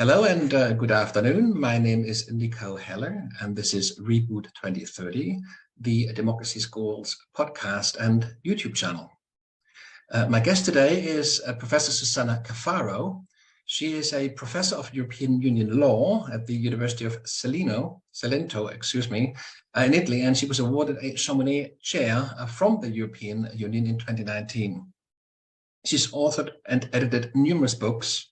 Hello and good afternoon. My name is Nico Heller, and this is Reboot 2030, the Democracy Schools podcast and YouTube channel. My guest today is Professor Susanna Cafaro. She is a professor of European Union law at the University of Salento, in Italy, and she was awarded a Chamonix chair from the European Union in 2019. She's authored and edited numerous books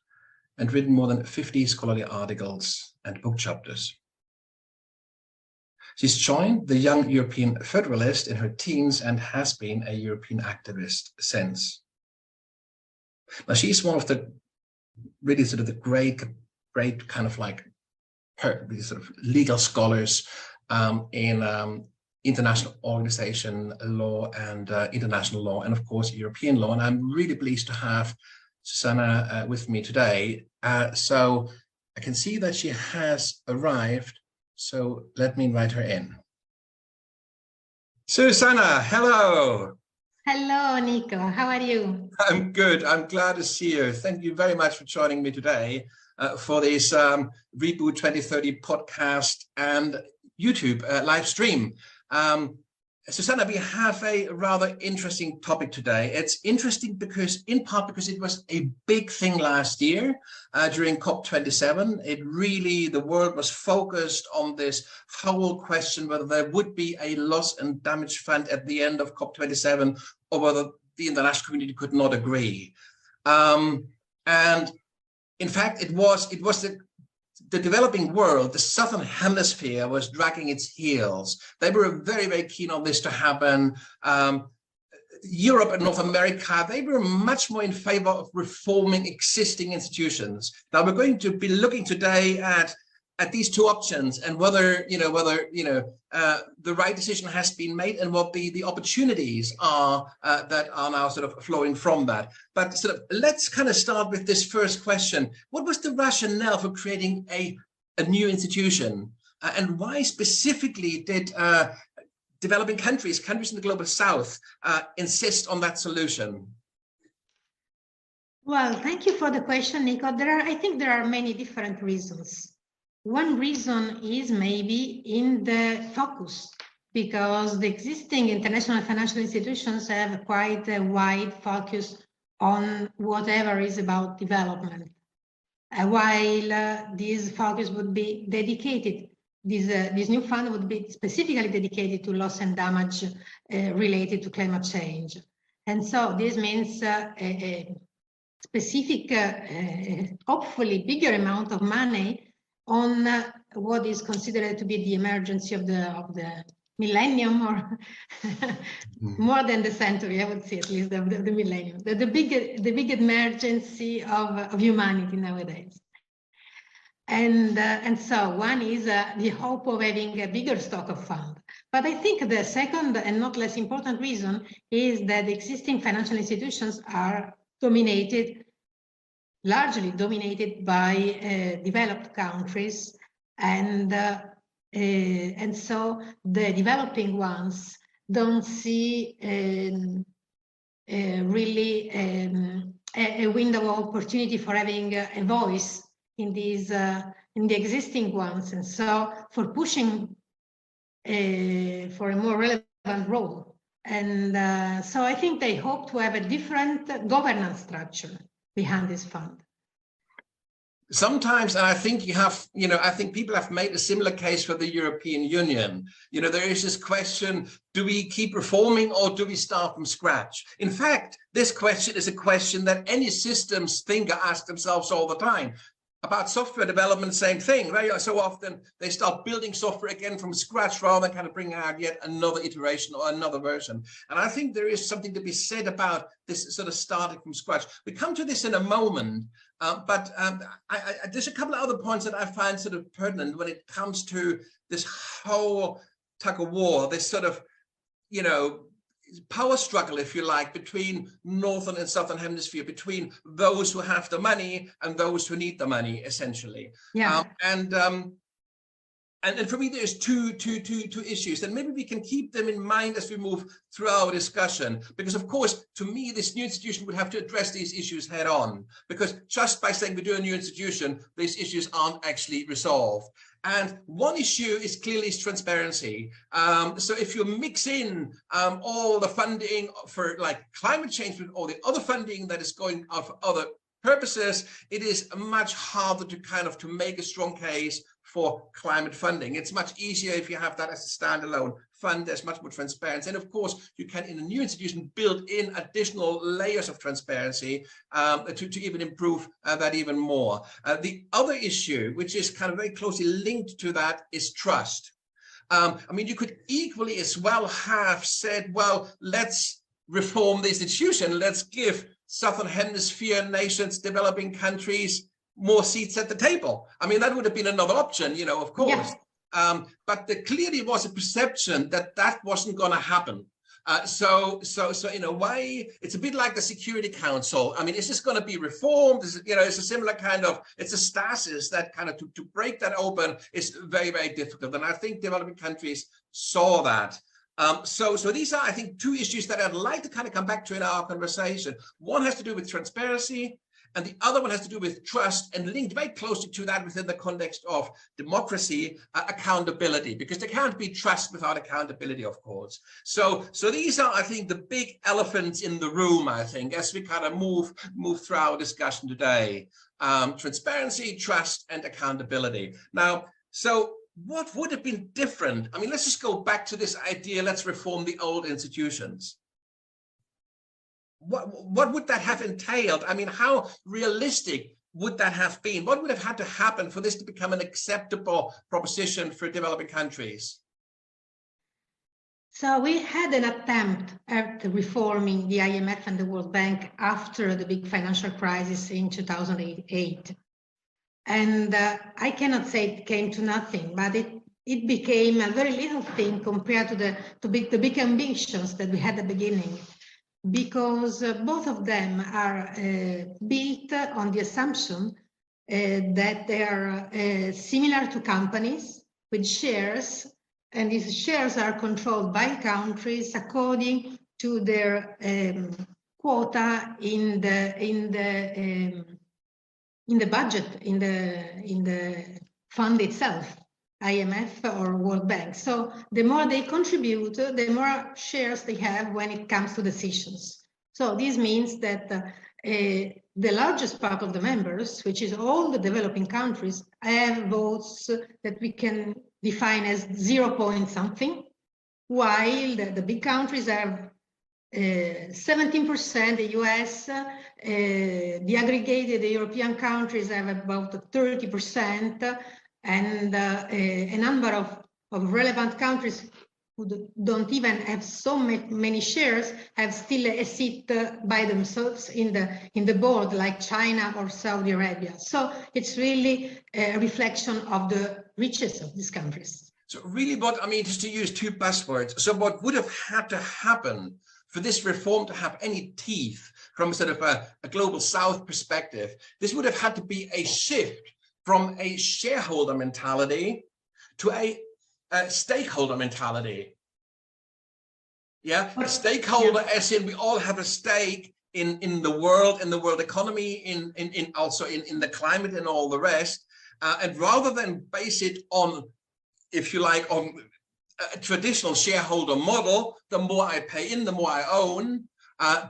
and written more than 50 scholarly articles and book chapters. She's joined the Young European Federalist in her teens and has been a European activist since. Now, she's one of the really sort of the great kind of like sort of legal scholars in international organization law and international law, and of course European law. And I'm really pleased to have Susanna with me today. So I can see that she has arrived. So let me invite her in. Susanna, hello. Hello, Nico. How are you? I'm good. I'm glad to see you. Thank you very much for joining me today for this Reboot 2030 podcast and YouTube live stream. Susanna, we have a rather interesting topic today. It's interesting because, in part, because it was a big thing last year during COP27. The world was focused on this whole question whether there would be a loss and damage fund at the end of COP27 or whether the international community could not agree. And in fact, it was the developing world, the Southern Hemisphere, was dragging its heels. They were very, very keen on this to happen. Europe and North America, they were much more in favor of reforming existing institutions. Now, we're going to be looking today at these two options and whether the right decision has been made and what the opportunities are that are now sort of flowing from that. But sort of let's kind of start with this first question. What was the rationale for creating a new institution? And why specifically did developing countries in the global south insist on that solution? Well, thank you for the question, Nico. I think there are many different reasons. One reason is maybe in the focus, because the existing international financial institutions have quite a wide focus on whatever is about development. While this focus would be dedicated, this new fund would be specifically dedicated to loss and damage related to climate change. And so this means a specific, hopefully bigger amount of money on what is considered to be the emergency of the millennium, or more than the century, I would say, at least the millennium, the big emergency of humanity nowadays. And so one is the hope of having a bigger stock of funds. But I think the second and not less important reason is that the existing financial institutions are largely dominated by developed countries, and so the developing ones don't see really a window of opportunity for having a voice in these in the existing ones, and so for pushing for a more relevant role. And so I think they hope to have a different governance structure behind this fund. Sometimes, and I think I think people have made a similar case for the European Union. There is this question, do we keep reforming or do we start from scratch? In fact, this question is a question that any systems thinker asks themselves all the time. About software development, same thing. Very so often they start building software again from scratch rather than kind of bringing out yet another iteration or another version. And I think there is something to be said about this sort of starting from scratch. We come to this in a moment, but there's a couple of other points that I find sort of pertinent when it comes to this whole tug of war, this sort of, power struggle, if you like, between Northern and Southern Hemisphere, between those who have the money and those who need the money, essentially. Yeah. And for me, there's two issues, and maybe we can keep them in mind as we move through our discussion. Because of course, to me, this new institution would have to address these issues head on. Because just by saying we do a new institution, these issues aren't actually resolved. And one issue is clearly transparency. So if you mix in all the funding for like climate change with all the other funding that is going out for other purposes, it is much harder to kind of to make a strong case for climate funding. It's much easier if you have that as a standalone fund. There's much more transparency. And of course, you can, in a new institution, build in additional layers of transparency to even improve that even more. The other issue, which is kind of very closely linked to that, is trust. I mean, you could equally as well have said, well, let's reform the institution. Let's give Southern Hemisphere nations, developing countries, more seats at the table. I mean, that would have been another option, you know, of course. Yeah. But there clearly was a perception that that wasn't going to happen. So in a way, it's a bit like the Security Council. I mean, is this going to be reformed? Is it, you know, it's a similar kind of, it's a stasis that kind of to break that open is very, very difficult. And I think developing countries saw that. So these are, I think, two issues that I'd like to kind of come back to in our conversation. One has to do with transparency, and the other one has to do with trust, and linked very closely to that within the context of democracy, accountability, because there can't be trust without accountability, of course. So these are, I think, the big elephants in the room, I think, as we kind of move through our discussion today. Transparency, trust, and accountability. Now, so what would have been different? I mean, let's just go back to this idea, let's reform the old institutions. What would that have entailed? I mean, how realistic would that have been? What would have had to happen for this to become an acceptable proposition for developing countries? So we had an attempt at reforming the IMF and the World Bank after the big financial crisis in 2008. And I cannot say it came to nothing, but it became a very little thing compared to the big ambitions that we had at the beginning. Because both of them are built on the assumption that they are similar to companies with shares, and these shares are controlled by countries according to their quota in the budget, in the fund itself, IMF or World Bank. So the more they contribute, the more shares they have when it comes to decisions. So this means that the largest part of the members, which is all the developing countries, have votes that we can define as 0 point something, while the big countries have 17%, the US, the aggregated European countries have about 30%, and a number of relevant countries who don't even have so many shares have still a seat by themselves in the board, like China or Saudi Arabia. So it's really a reflection of the riches of these countries. So really what, I mean, just to use two buzzwords, so what would have had to happen for this reform to have any teeth from sort of a global South perspective, this would have had to be a shift from a shareholder mentality to a stakeholder mentality. Yeah, a stakeholder, as in we all have a stake in the world economy, in also in the climate and all the rest, and rather than base it on, if you like, on a traditional shareholder model, the more I pay in, the more I own,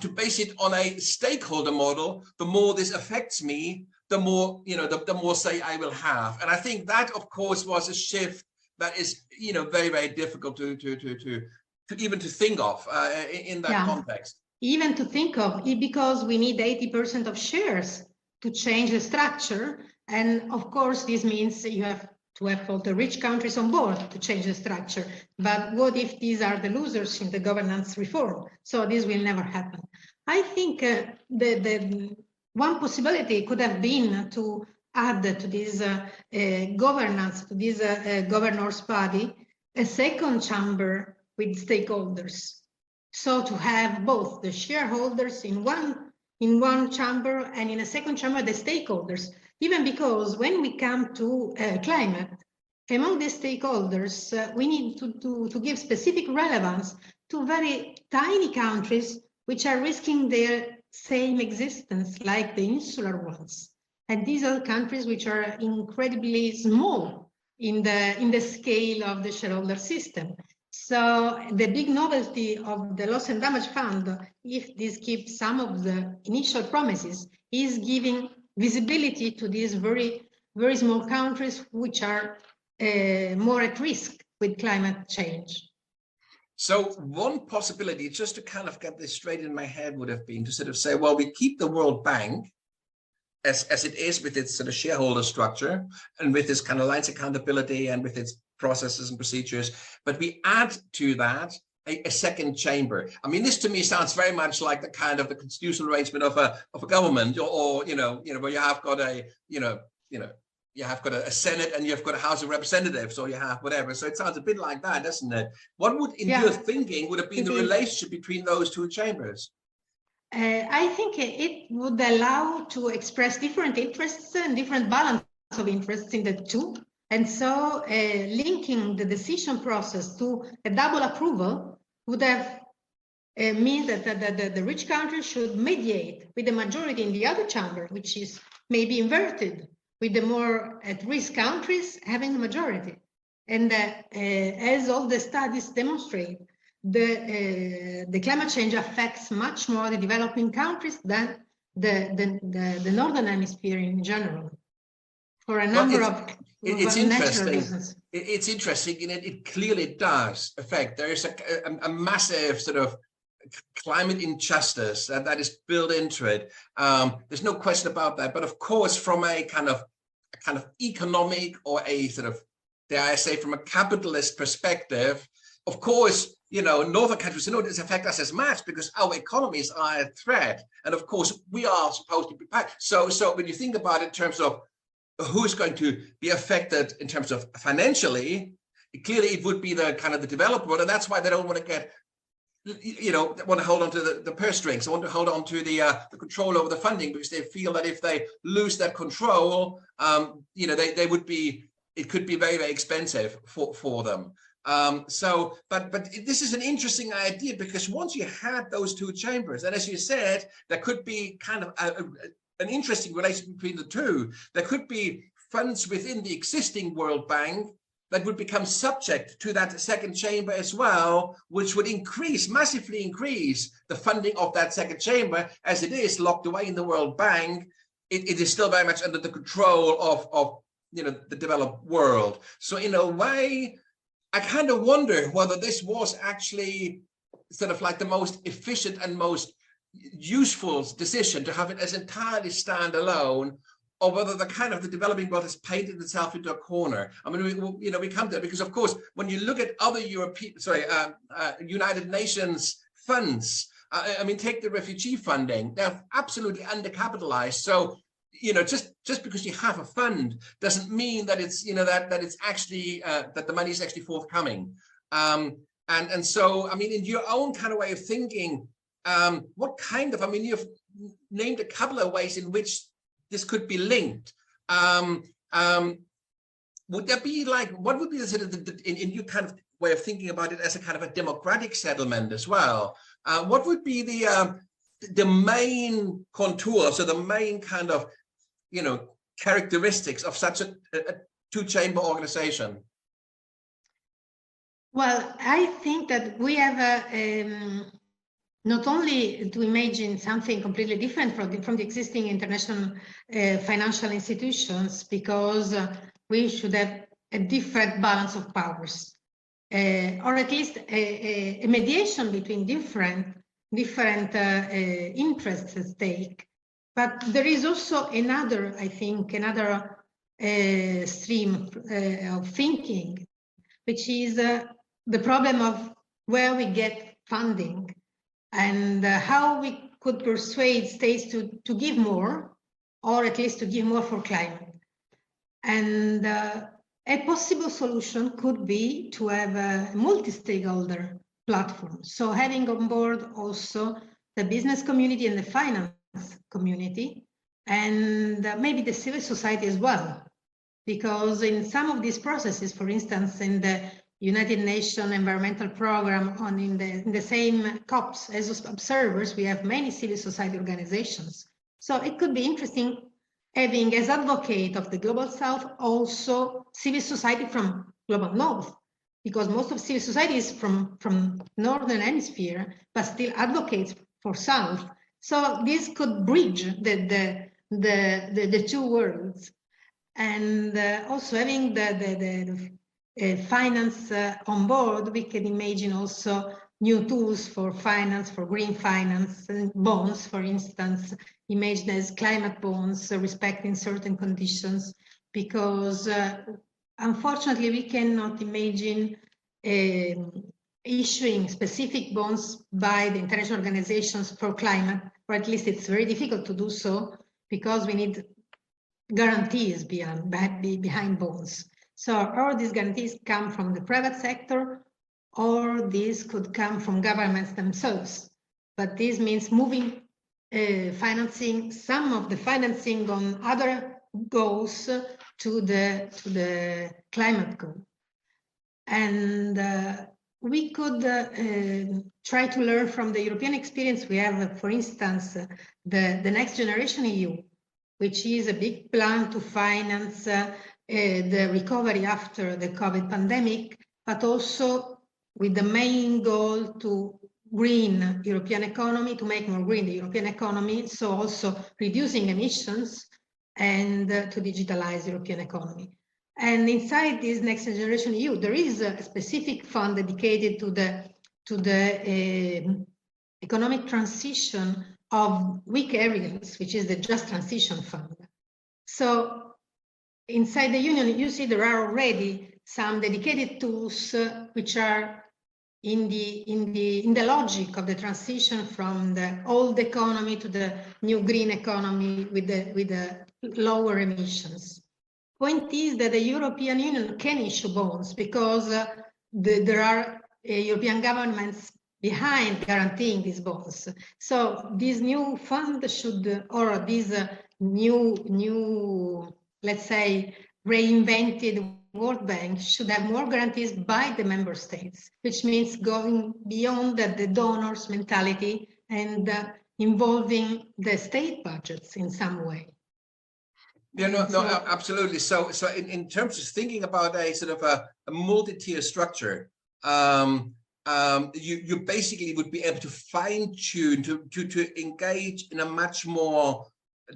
to base it on a stakeholder model, the more this affects me, the more, you know, the more say I will have. And I think that, of course, was a shift that is, you know, very, very difficult to even to think of in that context. Even to think of it, because we need 80% of shares to change the structure. And of course, this means you have to have all the rich countries on board to change the structure. But what if these are the losers in the governance reform? So this will never happen. I think the one possibility could have been to add to this governance, to this governor's body, a second chamber with stakeholders. So to have both the shareholders in one chamber and in a second chamber the stakeholders. Even because when we come to climate, among the stakeholders, we need to give specific relevance to very tiny countries which are risking their same existence, like the insular ones. And these are countries which are incredibly small in the scale of the shareholder system. So the big novelty of the loss and damage fund, if this keeps some of the initial promises, is giving visibility to these very, very small countries which are more at risk with climate change. So one possibility, just to kind of get this straight in my head, would have been to sort of say, well, we keep the World Bank as it is with its sort of shareholder structure and with its kind of lines of accountability and with its processes and procedures, but we add to that a second chamber. I mean, this to me sounds very much like the kind of the constitutional arrangement of a government, or you know, where you have got a you have got a Senate and you've got a House of Representatives, or you have whatever. So it sounds a bit like that, doesn't it? What would, in your thinking, would have been the relationship between those two chambers? I think it would allow to express different interests and different balance of interests in the two. And so linking the decision process to a double approval would have mean that the rich countries should mediate with the majority in the other chamber, which is maybe inverted, with the more at-risk countries having the majority. And as all the studies demonstrate, the climate change affects much more the developing countries than the Northern Hemisphere in general, for a number of it's natural interesting. reasons. It's interesting, and it clearly does affect. There is a massive sort of climate injustice that is built into it. There's no question about that. But of course, from a kind of economic, or a sort of, dare I say, from a capitalist perspective, of course, you know, northern countries don't affect us as much because our economies are a threat, and of course we are supposed to be prepared. So when you think about it in terms of who's going to be affected in terms of financially, clearly it would be the kind of the developed world, and that's why they don't want to get, you know, they want to hold on to the purse strings. They want to hold on to the control over the funding, because they feel that if they lose that control, you know, they would be, it could be very, very expensive for them. But this is an interesting idea, because once you had those two chambers, and as you said, there could be kind of an interesting relation between the two. There could be funds within the existing World Bank that would become subject to that second chamber as well, which would massively increase the funding of that second chamber. As it is locked away in the World Bank, it is still very much under the control of you know, the developed world. So in a way, I kind of wonder whether this was actually sort of like the most efficient and most useful decision to have it as entirely standalone, or whether the developing world has painted itself into a corner. I mean, we come there because, of course, when you look at other United Nations funds, I mean, take the refugee funding, they're absolutely undercapitalized. So, you know, just because you have a fund doesn't mean that it's, you know, that it's actually that the money is actually forthcoming. And so, I mean, in your own kind of way of thinking, what kind of, I mean, you've named a couple of ways in which this could be linked. Would there be like, what would be the sort of in your kind of way of thinking about it as a kind of a democratic settlement as well? What would be the main contours, or the main kind of, you know, characteristics of such a two-chamber organization? Well, I think that we have not only to imagine something completely different from the existing international financial institutions, because we should have a different balance of powers, or at least a mediation between different interests at stake. But there is also another, I think, stream of thinking, which is the problem of where we get funding, and how we could persuade states to give more, or at least to give more for climate. And a possible solution could be to have a multi-stakeholder platform. So having on board also the business community and the finance community, and maybe the civil society as well. because in some of these processes, for instance, in the United Nations Environmental Program, in the same COPs as observers, we have many civil society organizations. So it could be interesting having as advocate of the Global South also civil society from Global North, because most of civil society is from Northern Hemisphere, but still advocates for South. So this could bridge the two worlds. And also having the finance on board, we can imagine also new tools for finance, for green finance, and bonds, for instance, imagine as climate bonds, respecting certain conditions, because unfortunately we cannot imagine issuing specific bonds by the international organizations for climate, or at least it's very difficult to do so, because we need guarantees behind bonds. So all these guarantees come from the private sector, or these could come from governments themselves. But this means moving financing, some of the financing on other goals to the climate goal. And we could try to learn from the European experience. We have, for instance, the Next Generation EU, which is a big plan to finance the recovery after the COVID pandemic, but also with the main goal to green European economy, to make more green the European economy, so also reducing emissions and to digitalize the European economy. And inside this Next Generation EU, there is a specific fund dedicated to the economic transition of weak areas, which is the Just Transition Fund. So inside the Union, you see there are already some dedicated tools which are in the logic of the transition from the old economy to the new green economy with the lower emissions. Point is that the European Union can issue bonds because there are European governments behind guaranteeing these bonds. So this new fund should, or this new, let's say, reinvented World Bank should have more guarantees by the member states, which means going beyond the donors' mentality and involving the state budgets in some way. Yeah, no, absolutely. So in terms of thinking about a sort of a multi-tier structure, you basically would be able to fine-tune to engage in a much more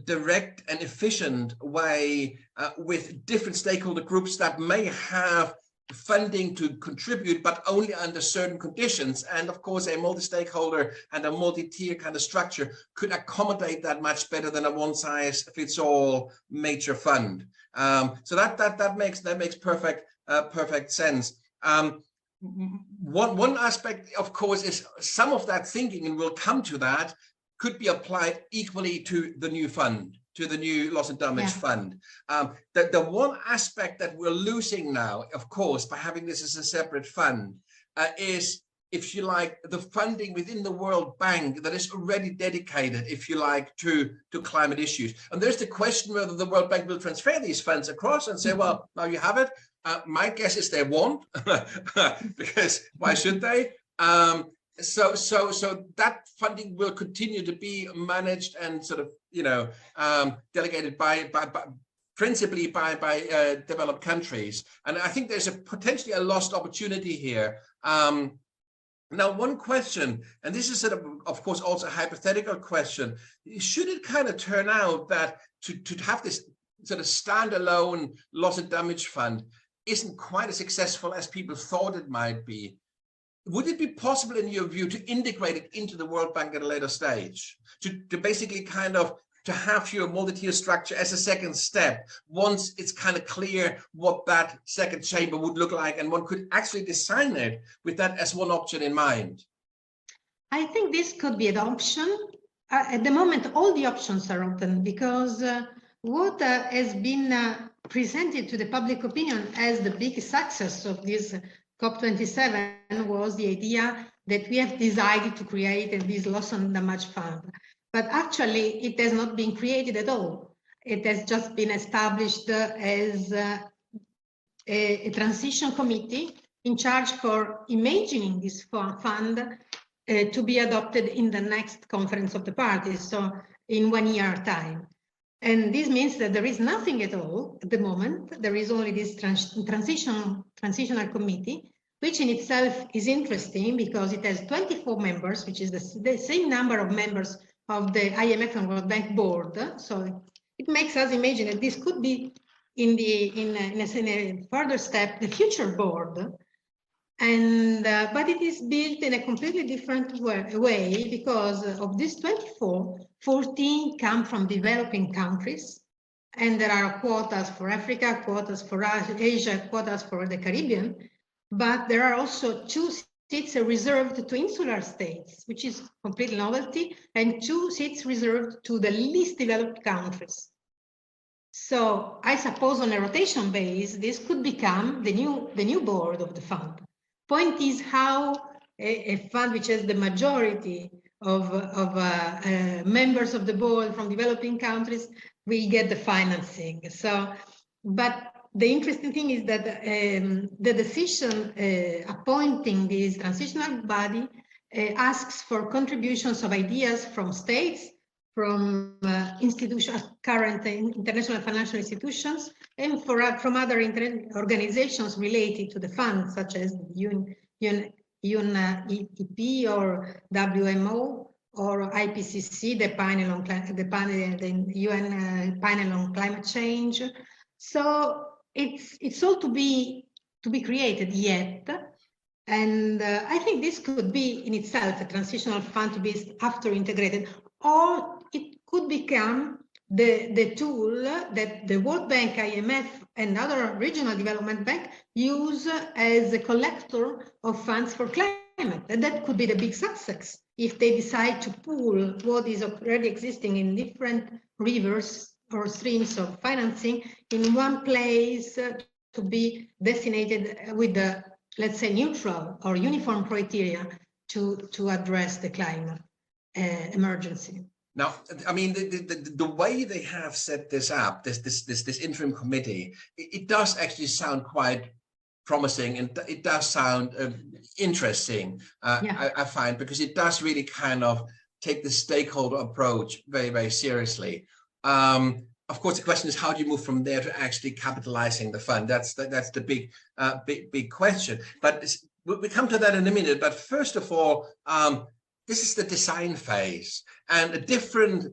direct and efficient way with different stakeholder groups that may have funding to contribute, but only under certain conditions. And of course, a multi-stakeholder and a multi-tier kind of structure could accommodate that much better than a one-size-fits-all major fund. So that makes perfect sense. One aspect, of course, is some of that thinking, and we'll come to that, could be applied equally to the new fund, to the new loss and damage fund. The one aspect that we're losing now, of course, by having this as a separate fund, is, if you like, the funding within the World Bank that is already dedicated, if you like, to climate issues. And there's the question whether the World Bank will transfer these funds across and say, well, now you have it. My guess is they won't, because why should they? So that funding will continue to be managed and sort of, delegated by principally by developed countries. And I think there's potentially a lost opportunity here. Now, one question, and this is sort of course, also a hypothetical question. Should it kind of turn out that to have this sort of standalone loss and damage fund isn't quite as successful as people thought it might be, would it be possible, in your view, to integrate it into the World Bank at a later stage, to basically kind of to have your multi-tier structure as a second step, once it's kind of clear what that second chamber would look like, and one could actually design it with that as one option in mind? I think this could be an option. At the moment, all the options are open, because what has been presented to the public opinion as the big success of this COP27 was the idea that we have decided to create this loss and damage fund. But actually, it has not been created at all. it has just been established as a transition committee in charge for imagining this fund to be adopted in the next conference of the parties, so in 1 year time. And this means that there is nothing at all at the moment. There is only this transitional committee, which in itself is interesting because it has 24 members, which is the same number of members of the IMF and World Bank board. So it makes us imagine that this could be in a further step the future board. And but it is built in a completely different way because of these 24, 14 come from developing countries, and there are quotas for Africa, quotas for Asia, quotas for the Caribbean, but there are also 2 seats reserved to insular states, which is complete novelty, and 2 seats reserved to the least developed countries. So I suppose on a rotation base, this could become the new board of the fund. Point is how a fund which has the majority of members of the board from developing countries will get the financing. So, but the interesting thing is that the decision appointing this transitional body asks for contributions of ideas from states, from current international financial institutions, and from other organizations related to the fund, such as UNEP or WMO or IPCC, the UN panel on climate change. So it's all to be created yet. And I think this could be in itself a transitional fund to be after integrated, or it could become the tool that the World Bank, IMF, and other regional development bank use as a collector of funds for climate. And that could be the big success if they decide to pool what is already existing in different rivers or streams of financing in one place to be designated with the, let's say, neutral or uniform criteria to address the climate emergency. Now, I mean, the way they have set this up, this interim committee, it does actually sound quite promising, and it does sound interesting. I find, because it does really kind of take the stakeholder approach very, very seriously. Of course, the question is, how do you move from there to actually capitalizing the fund? That's the big question. But we come to that in a minute. But first of all, this is the design phase, and different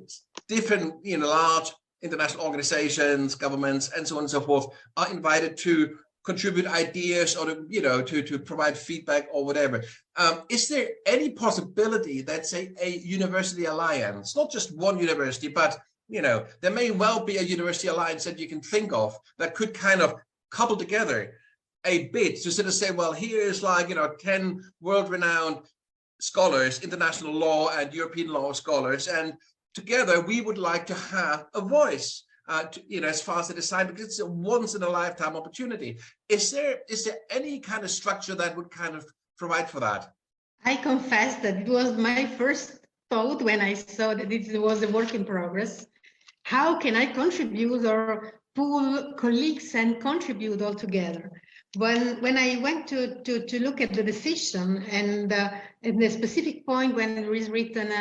large international organizations, governments, and so on and so forth are invited to contribute ideas or to provide feedback or whatever. Is there any possibility that, say, a university alliance, not just one university, but there may well be a university alliance that you can think of that could kind of couple together a bit to sort of say, well, here's 10 world-renowned scholars, international law and European law scholars, and together we would like to have a voice, as far as the design, because it's a once-in-a-lifetime opportunity. Is there any kind of structure that would kind of provide for that? I confess that it was my first thought when I saw that it was a work in progress. How can I contribute or pool colleagues and contribute all together? When I went to look at the decision and the specific point when it is written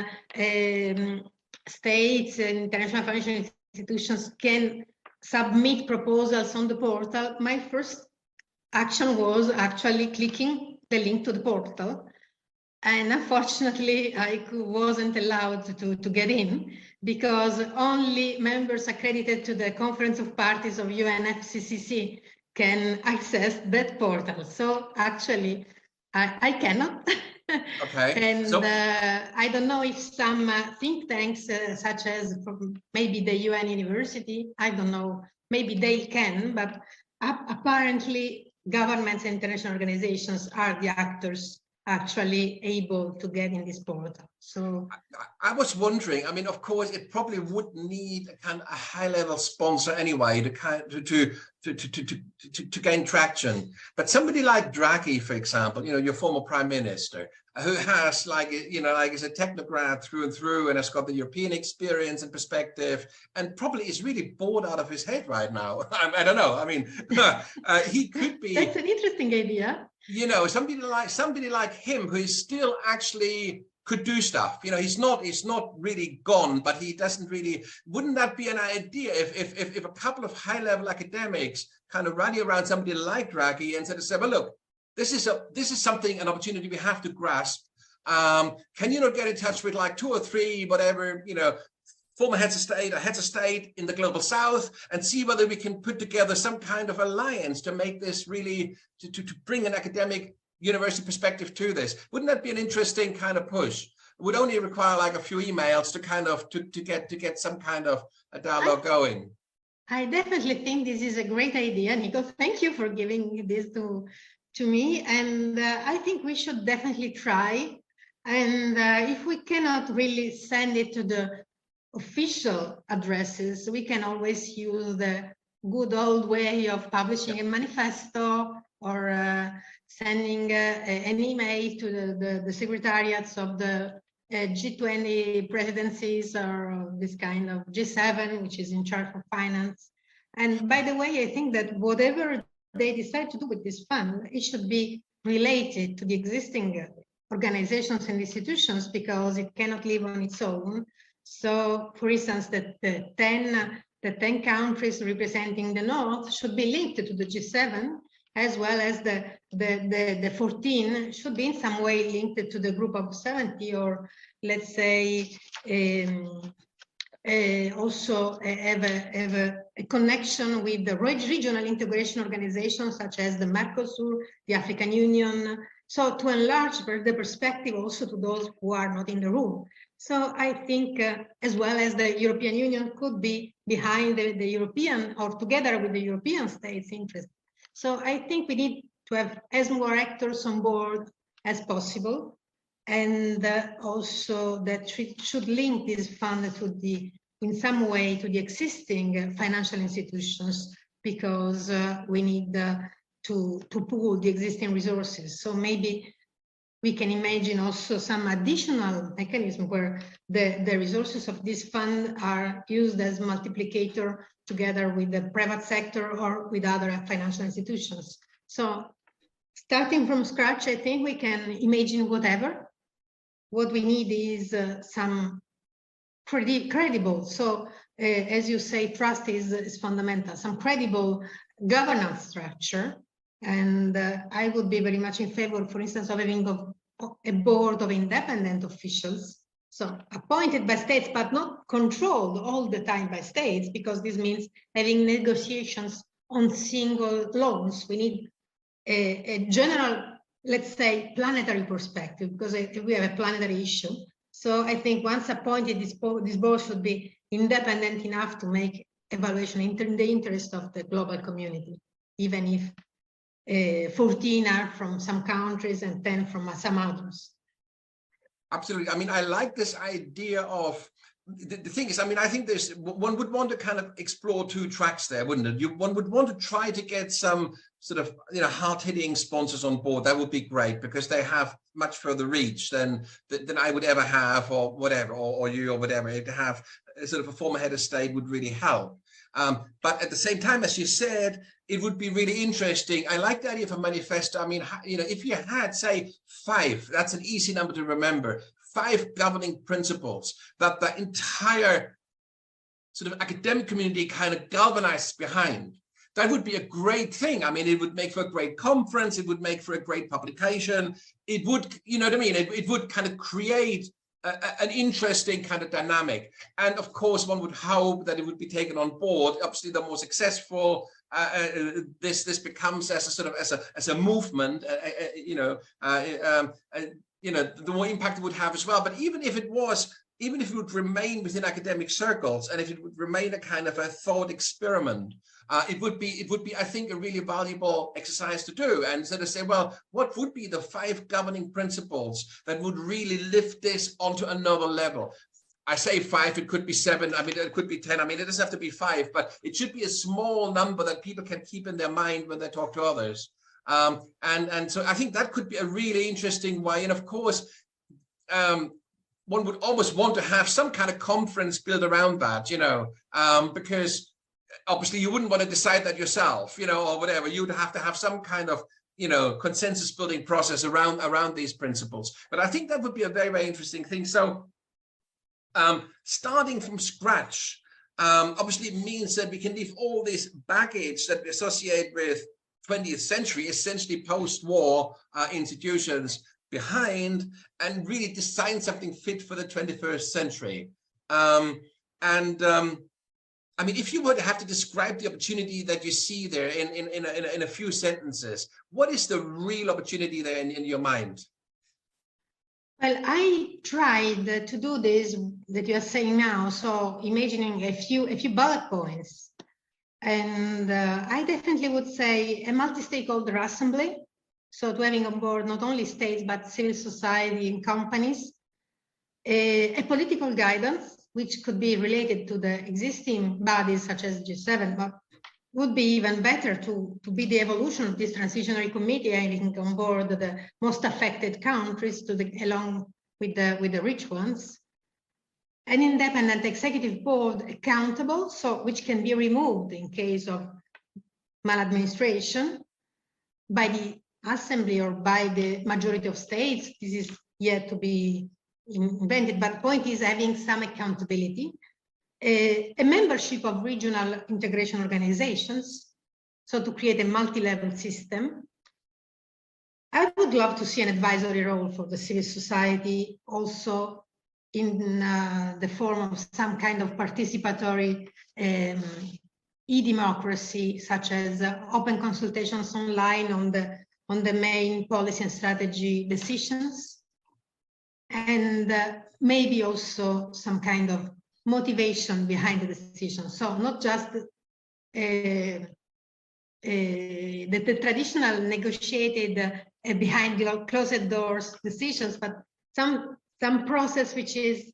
states and international financial institutions can submit proposals on the portal, my first action was actually clicking the link to the portal. And unfortunately, I wasn't allowed to get in because only members accredited to the Conference of Parties of UNFCCC can access that portal. So actually, I cannot. Okay. And I don't know if some think tanks, such as maybe the UN University, I don't know, maybe they can, but apparently governments and international organizations are the actors actually able to get in this portal. So I was wondering, I mean, of course, it probably would need a kind of a high-level sponsor anyway to gain traction. But somebody like Draghi, for example, your former prime minister, who has like is a technocrat through and through and has got the European experience and perspective and probably is really bored out of his head right now. I don't know. I mean, he could be. That's an interesting idea. Somebody like him who is still actually could do stuff. He's not really gone, but he doesn't really. Wouldn't that be an idea if a couple of high-level academics kind of rally around somebody like Draghi and say, well, look, this is an opportunity we have to grasp. Can you not get in touch with like 2 or 3, whatever, former heads of state in the global south and see whether we can put together some kind of alliance to make this really, to bring an academic university perspective to this. Wouldn't that be an interesting kind of push? It would only require like a few emails to kind of, to get some kind of a dialogue going. I definitely think this is a great idea, Nico. Thank you for giving this to me. And I think we should definitely try. And if we cannot really send it to the official addresses, we can always use the good old way of publishing a manifesto or sending an email to the secretariats of the G20 presidencies or this kind of G7, which is in charge of finance. And by the way, I think that whatever they decide to do with this fund, it should be related to the existing organizations and institutions because it cannot live on its own. So, for instance, the 10 countries representing the North should be linked to the G7, as well as the 14 should be in some way linked to the group of 70, or let's say also have a connection with the regional integration organizations such as the Mercosur, the African Union, so to enlarge the perspective also to those who are not in the room. So I think as well as the European Union could be behind the European or together with the European states' interest. So I think we need to have as more actors on board as possible, and also that should link this fund to in some way to the existing financial institutions, because we need to pool the existing resources. So maybe we can imagine also some additional mechanism where the resources of this fund are used as multiplicator together with the private sector or with other financial institutions. So starting from scratch, I think we can imagine whatever. What we need is some credible. So as you say, trust is fundamental, some credible governance structure. And I would be very much in favor, for instance, of having a board of independent officials, so appointed by states, but not controlled all the time by states, because this means having negotiations on single loans. We need a general, let's say, planetary perspective, because we have a planetary issue. So I think once appointed, this board should be independent enough to make evaluation in the interest of the global community, even if 14 are from some countries and 10 from some others. Absolutely. I mean, I like this idea of, the thing is, I mean, I think one would want to kind of explore 2 tracks there, wouldn't it? One would want to try to get some sort of, hard-hitting sponsors on board. That would be great, because they have much further reach than I would ever have, or whatever, or you, or whatever. To have sort of a former head of state would really help. But at the same time, as you said, it would be really interesting. I like the idea of a manifesto. I mean, if you had, say, 5, that's an easy number to remember, 5 governing principles that the entire sort of academic community kind of galvanizes behind. That would be a great thing. I mean, it would make for a great conference. It would make for a great publication. It would, you know what I mean? It would kind of create an interesting kind of dynamic. And of course, one would hope that it would be taken on board. Obviously, the more successful this becomes as a sort of as a movement, the more impact it would have as well. But even if it would remain within academic circles, and if it would remain a kind of a thought experiment, it would be, I think, a really valuable exercise to do, and sort of say, well, what would be the 5 governing principles that would really lift this onto another level? I say 5, it could be 7, I mean, it could be 10, I mean, it doesn't have to be 5, but it should be a small number that people can keep in their mind when they talk to others. And so I think that could be a really interesting way. And of course, one would almost want to have some kind of conference built around that, because obviously you wouldn't want to decide that yourself, or whatever. You'd have to have some kind of, consensus building process around these principles. But I think that would be a very, very interesting thing. So starting from scratch, obviously means that we can leave all this baggage that we associate with 20th century, essentially post-war institutions behind, and really design something fit for the 21st century. I mean, if you would have to describe the opportunity that you see there in a few sentences, what is the real opportunity there in your mind? Well, I tried to do this that you are saying now, so imagining a few bullet points. And I definitely would say a multi-stakeholder assembly, so to having on board not only states, but civil society and companies, a political guidance, which could be related to the existing bodies such as G7, but would be even better to be the evolution of this transitionary committee, having on board the most affected countries along with the rich ones. An independent executive board accountable, so which can be removed in case of maladministration by the assembly or by the majority of states. This is yet to be invented, but the point is having some accountability. A membership of regional integration organizations, so to create a multi-level system. I would love to see an advisory role for the civil society, also in the form of some kind of participatory e-democracy, such as open consultations online on the main policy and strategy decisions, and maybe also some kind of motivation behind the decision. So not just the traditional negotiated behind closed doors decisions, but some process which is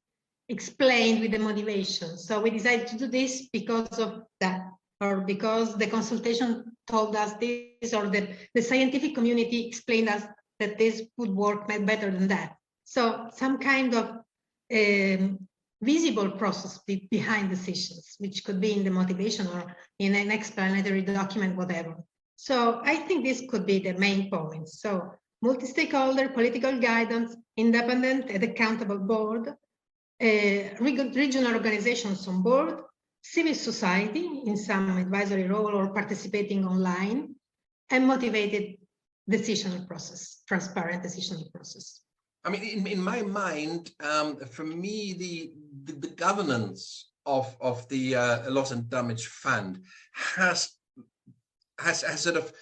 explained with the motivation. So we decided to do this because of that, or because the consultation told us this, or that the scientific community explained us that this would work better than that. So some kind of visible process behind decisions, which could be in the motivation or in an explanatory document, whatever. So I think this could be the main points. So multi-stakeholder, political guidance, independent and accountable board, regional organizations on board, civil society in some advisory role or participating online, and motivated decision process, transparent decision process. I mean, in my mind, for me, the governance of the loss and damage fund has sort of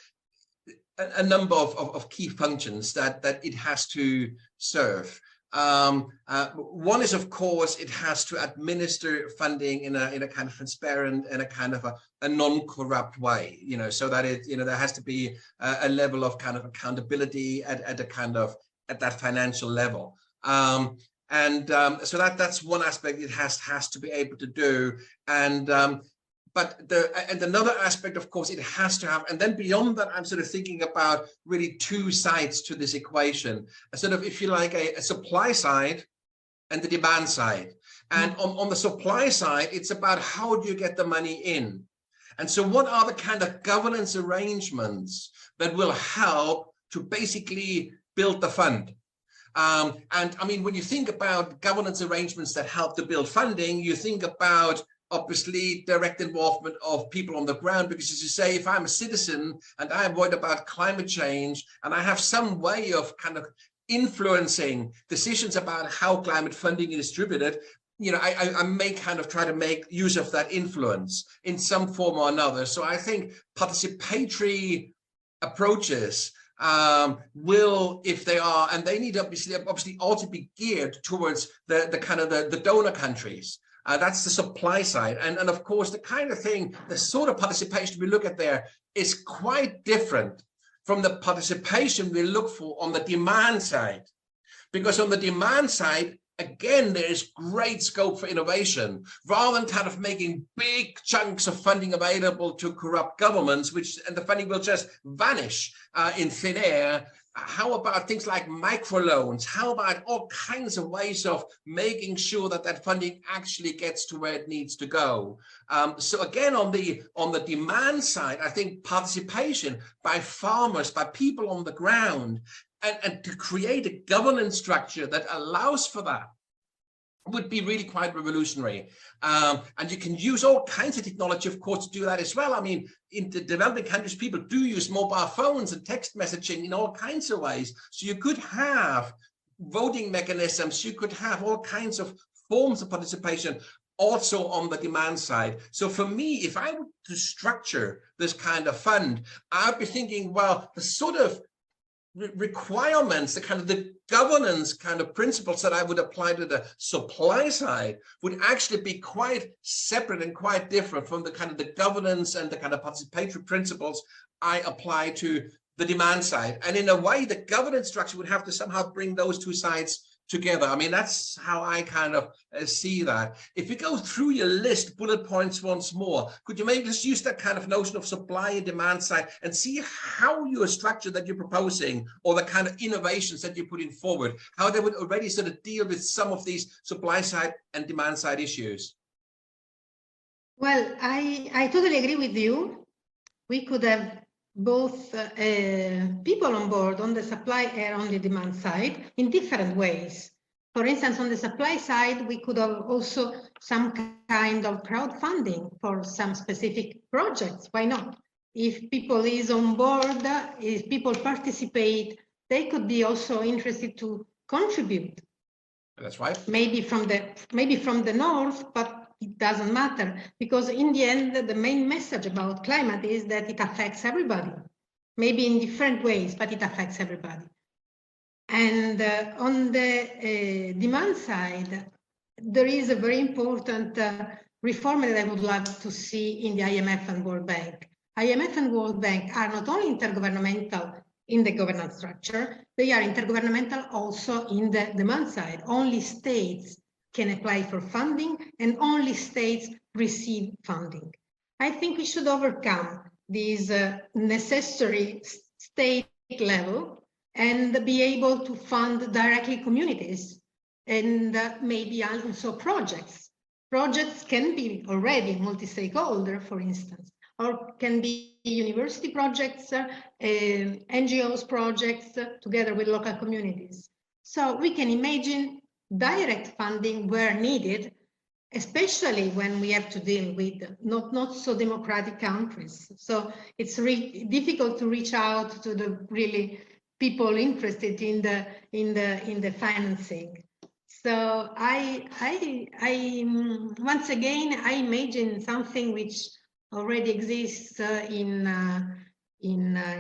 a number of key functions that it has to serve. One is, of course, it has to administer funding in a kind of transparent and a kind of a non-corrupt way, so that it, there has to be a level of kind of accountability at a kind of at that financial level. So that's one aspect it has to be able to do. But another aspect, of course, it has to have, and then beyond that, I'm sort of thinking about really two sides to this equation, a sort of, if you like, a supply side and the demand side. And on the supply side, it's about how do you get the money in? And so what are the kind of governance arrangements that will help to basically build the fund? And I mean, when you think about governance arrangements that help to build funding, you think about obviously direct involvement of people on the ground, because as you say, if I'm a citizen and I'm worried about climate change and I have some way of kind of influencing decisions about how climate funding is distributed, I may kind of try to make use of that influence in some form or another. So I think participatory approaches will, if they are, and they need obviously also be geared towards the kind of the donor countries. That's the supply side. And of course, the kind of thing, the sort of participation we look at there is quite different from the participation we look for on the demand side. Because on the demand side, again, there is great scope for innovation. Rather than kind of making big chunks of funding available to corrupt governments, and the funding will just vanish in thin air. How about things like microloans? How about all kinds of ways of making sure that that funding actually gets to where it needs to go? So again, on the demand side, I think participation by farmers, by people on the ground, and to create a governance structure that allows for that would be really quite revolutionary. And you can use all kinds of technology, of course, to do that as well. I mean, in the developing countries, people do use mobile phones and text messaging in all kinds of ways. So you could have voting mechanisms, you could have all kinds of forms of participation also on the demand side. So for me, if I were to structure this kind of fund, I'd be thinking, well, the sort of requirements, the kind of the governance kind of principles that I would apply to the supply side would actually be quite separate and quite different from the kind of the governance and the kind of participatory principles I apply to the demand side. And in a way, the governance structure would have to somehow bring those two sides together. I mean, that's how I kind of see that. If you go through your list, bullet points once more, could you maybe just use that kind of notion of supply and demand side and see how your structure that you're proposing, or the kind of innovations that you're putting forward, how they would already sort of deal with some of these supply side and demand side issues? Well, I totally agree with you. We could have both people on board on the supply and on the demand side in different ways. For instance, on the supply side, we could have also some kind of crowdfunding for some specific projects. Why not? If people is on board, if people participate, they could be also interested to contribute. That's right. Maybe from the north, but it doesn't matter, because in the end, the main message about climate is that it affects everybody, maybe in different ways, but it affects everybody. And on the demand side, there is a very important reform that I would love to see in the IMF and World Bank. IMF and World Bank are not only intergovernmental in the governance structure, they are intergovernmental also in the demand side. Only states can apply for funding, and only states receive funding. I think we should overcome this necessary state level and be able to fund directly communities and maybe also projects. Projects can be already multi-stakeholder, for instance, or can be university projects, NGOs projects, together with local communities. So we can imagine direct funding where needed, especially when we have to deal with not so democratic countries. So it's really difficult to reach out to the really people interested in the financing. So I once again, I imagine something which already exists in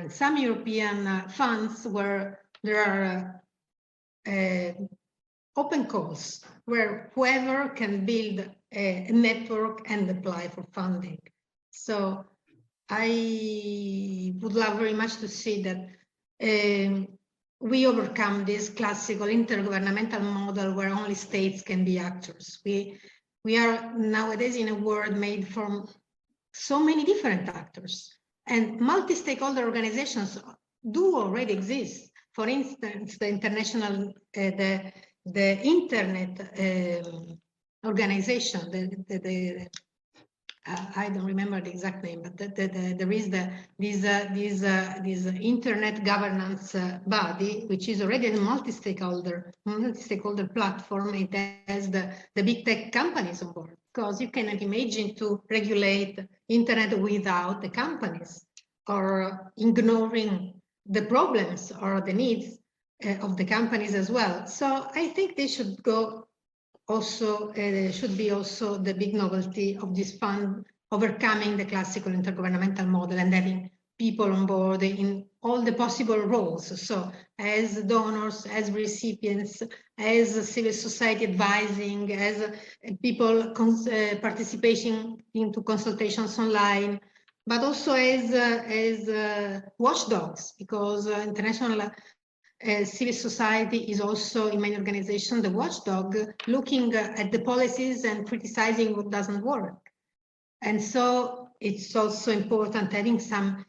some European funds, where there are open calls where whoever can build a network and apply for funding. So I would love very much to see that we overcome this classical intergovernmental model where only states can be actors. We are nowadays in a world made from so many different actors, and multi-stakeholder organizations do already exist. For instance, the international, the internet organization, I don't remember the exact name, but there is this internet governance body, which is already a multi-stakeholder platform. It has the big tech companies on board, because you cannot imagine to regulate internet without the companies, or ignoring the problems or the needs of the companies as well. So I think they should go also, should be also the big novelty of this fund, overcoming the classical intergovernmental model and having people on board in all the possible roles. So as donors, as recipients, as civil society advising, as people participating into consultations online, but also as watchdogs, because international civil society is also, in many organizations, the watchdog, looking at the policies and criticizing what doesn't work. And so it's also important having some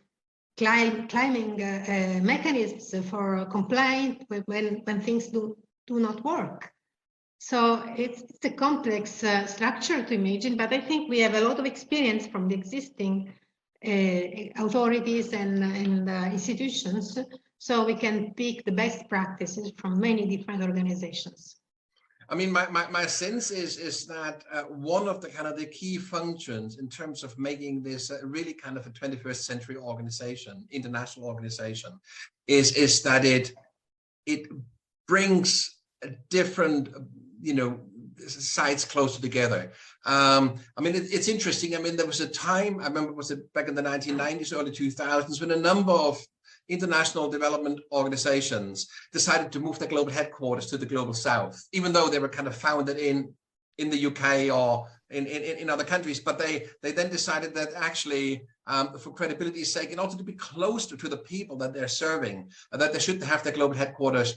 climbing mechanisms for complaint when things do not work. So it's a complex structure to imagine, but I think we have a lot of experience from the existing authorities and institutions, so we can pick the best practices from many different organizations. I mean, my sense is that one of the key functions in terms of making this really kind of a 21st century organization, international organization, is that it brings different, sides closer together. I mean, it's interesting. I mean, there was a time, I remember, was it back in the 1990s, early 2000s, when a number of international development organizations decided to move their global headquarters to the global south, even though they were kind of founded in the UK or in other countries. But they then decided that actually, for credibility's sake, and also to be closer to the people that they're serving, that they should have their global headquarters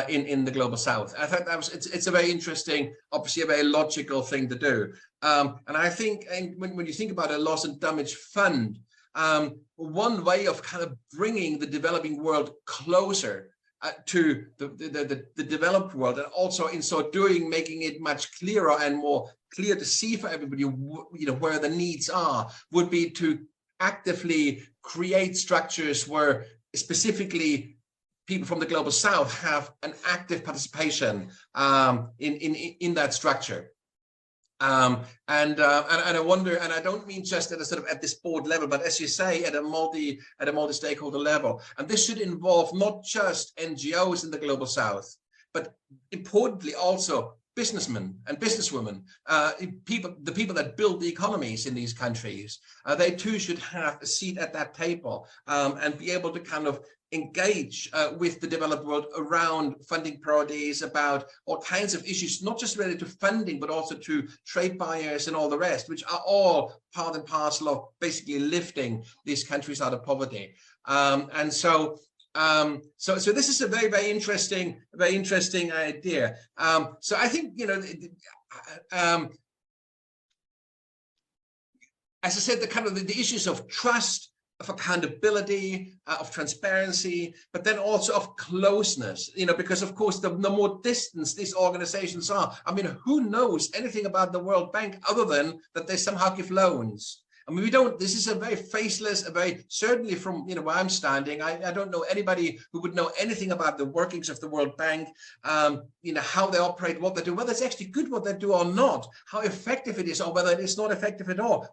in the global south. I thought that it's a very interesting, obviously a very logical thing to do. And I think when you think about a loss and damage fund, one way of kind of bringing the developing world closer to the developed world, and also in so doing making it much clearer and more clear to see for everybody, where the needs are, would be to actively create structures where specifically people from the global south have an active participation in that structure. And I wonder, and I don't mean just at a sort of at this board level, but as you say, at a multi-stakeholder level. And this should involve not just NGOs in the global south, but importantly also businessmen and businesswomen, the people that build the economies in these countries. They too should have a seat at that table and be able to kind of engage with the developed world around funding priorities, about all kinds of issues, not just related to funding, but also to trade barriers and all the rest, which are all part and parcel of basically lifting these countries out of poverty. So this is a very, very interesting idea. So I think, as I said, the issues of trust, of accountability, of transparency, but then also of closeness, because of course the more distant these organizations are, I mean, who knows anything about the World Bank other than that they somehow give loans? I mean, this is a very faceless, certainly from, where I'm standing, I don't know anybody who would know anything about the workings of the World Bank, how they operate, what they do, whether it's actually good what they do or not, how effective it is, or whether it is not effective at all.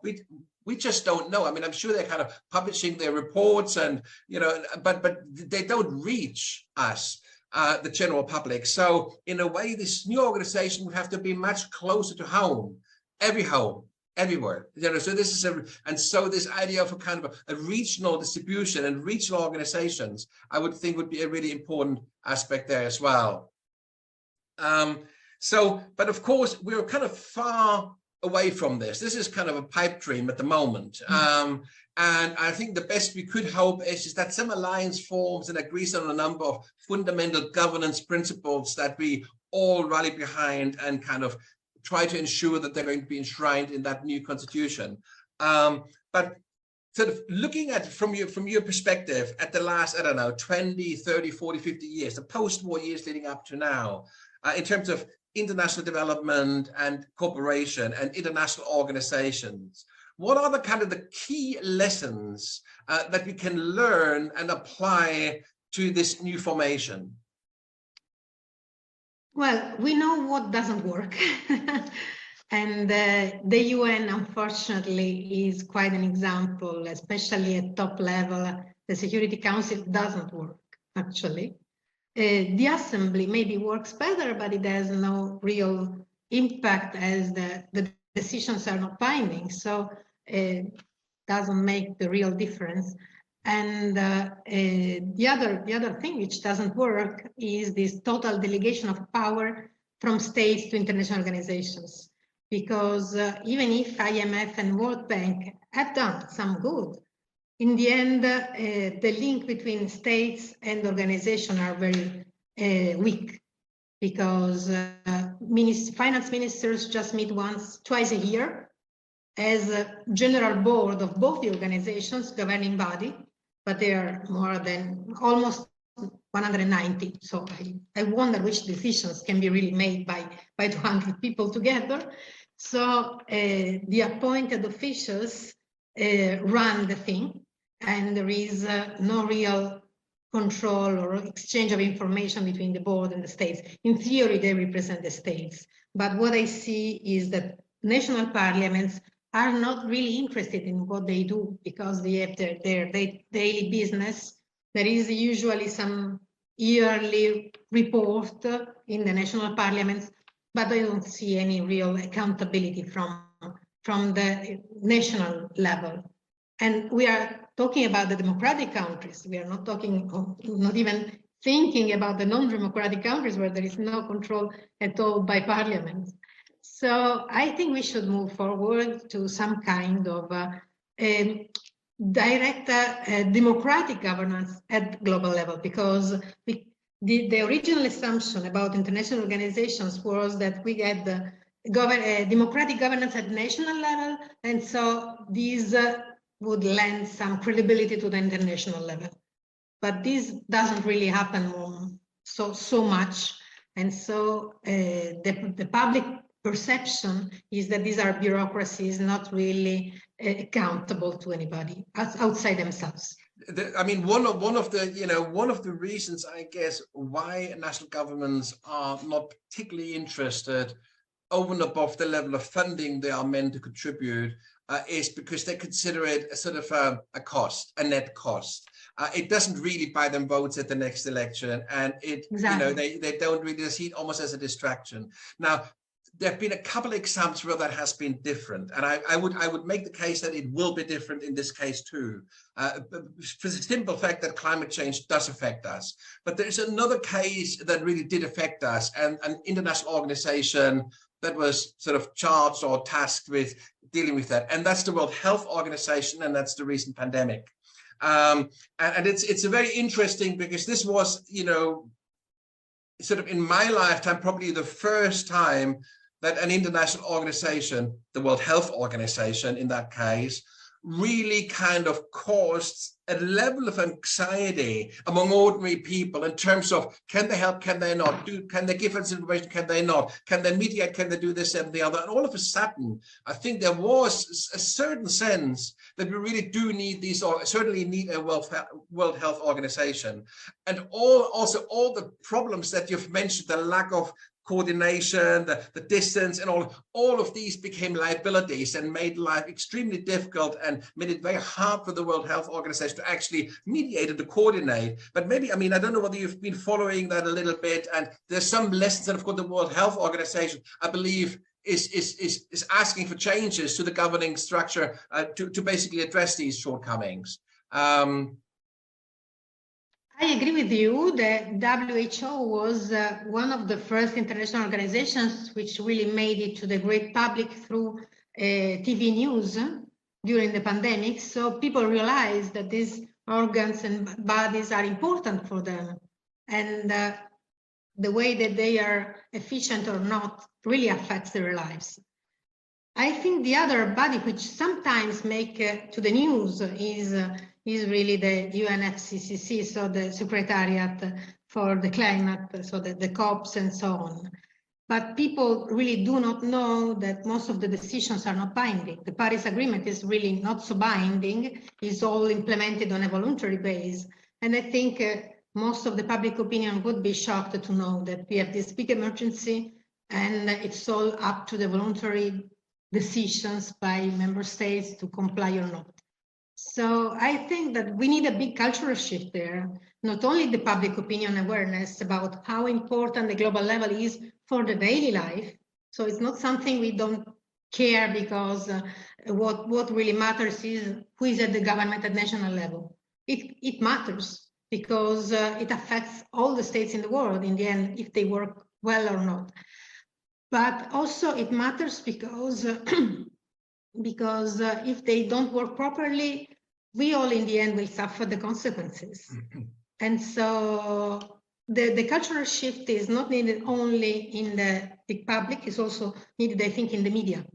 We just don't know. I mean, I'm sure they're kind of publishing their reports and, but they don't reach us, the general public. So in a way, this new organization would have to be much closer to home, everywhere. So this is this idea of a kind of a regional distribution and regional organizations, I would think would be a really important aspect there as well. But of course, we're kind of far away from this. This is kind of a pipe dream at the moment. And I think the best we could hope is that some alliance forms and agrees on a number of fundamental governance principles that we all rally behind and kind of try to ensure that they're going to be enshrined in that new constitution. But sort of looking at from your perspective at the last, 20, 30, 40, 50 years, the post-war years leading up to now, in terms of international development and cooperation and international organizations, what are the key lessons that we can learn and apply to this new formation? Well, we know what doesn't work. And the UN, unfortunately, is quite an example, especially at top level. The Security Council doesn't work, actually. The Assembly maybe works better, but it has no real impact as the decisions are not binding. So it doesn't make the real difference. And the other thing which doesn't work is this total delegation of power from states to international organizations. Because even if IMF and World Bank have done some good, in the end, the link between states and organization are very weak, because finance ministers just meet twice a year as a general board of both the organizations, governing body, but they are more than almost 190. So I wonder which decisions can be really made by 200 people together. So the appointed officials run the thing, and there is no real control or exchange of information between the board and the states. In theory, they represent the states. But what I see is that national parliaments are not really interested in what they do, because they have their daily business. There is usually some yearly report in the national parliaments, but I don't see any real accountability from the national level. And we are talking about the democratic countries. We are not talking, not even thinking about the non-democratic countries where there is no control at all by parliaments. So I think we should move forward to some kind of direct democratic governance at global level, because the original assumption about international organizations was that we had democratic governance at national level, and so these would lend some credibility to the international level. But this doesn't really happen so much, and so the public perception is that these are bureaucracies not really accountable to anybody outside themselves. I mean, one of the reasons, I guess, why national governments are not particularly interested over and above the level of funding they are meant to contribute is because they consider it a sort of a cost, a net cost. It doesn't really buy them votes at the next election, and exactly. They don't really see it almost as a distraction. Now, there have been a couple of examples where that has been different, and I would make the case that it will be different in this case too, for the simple fact that climate change does affect us. But there's another case that really did affect us, and an international organization that was sort of charged or tasked with dealing with that, and that's the World Health Organization, and that's the recent pandemic. And it's a very interesting, because this was, sort of in my lifetime, probably the first time that an international organization, the World Health Organization in that case, really kind of caused a level of anxiety among ordinary people in terms of, can they help, can they not, can they give us information, can they not, can they mediate, can they do this and the other. And all of a sudden, I think there was a certain sense that we really do need these, or certainly need a World Health Organization. And also all the problems that you've mentioned, the lack of coordination, the distance, and all of these became liabilities and made life extremely difficult and made it very hard for the World Health Organization to actually mediate and to coordinate. But maybe, I mean, I don't know whether you've been following that a little bit, and there's some lessons, and of course the World Health Organization, I believe, is asking for changes to the governing structure to basically address these shortcomings. I agree with you. The WHO was one of the first international organizations which really made it to the great public through TV news during the pandemic. So people realized that these organs and bodies are important for them. And the way that they are efficient or not really affects their lives. I think the other body which sometimes make to the news is really the UNFCCC, so the Secretariat for the Climate, so the COPs and so on. But people really do not know that most of the decisions are not binding. The Paris Agreement is really not so binding. It's all implemented on a voluntary basis. And I think most of the public opinion would be shocked to know that we have this big emergency and it's all up to the voluntary decisions by member states to comply or not. So I think that we need a big cultural shift there, not only the public opinion awareness about how important the global level is for the daily life. So it's not something we don't care because what really matters is who is at the government at national level. It matters because it affects all the states in the world in the end, if they work well or not. But also it matters because if they don't work properly, we all in the end will suffer the consequences. And so the cultural shift is not needed only in the big public, it's also needed, I think, in the media.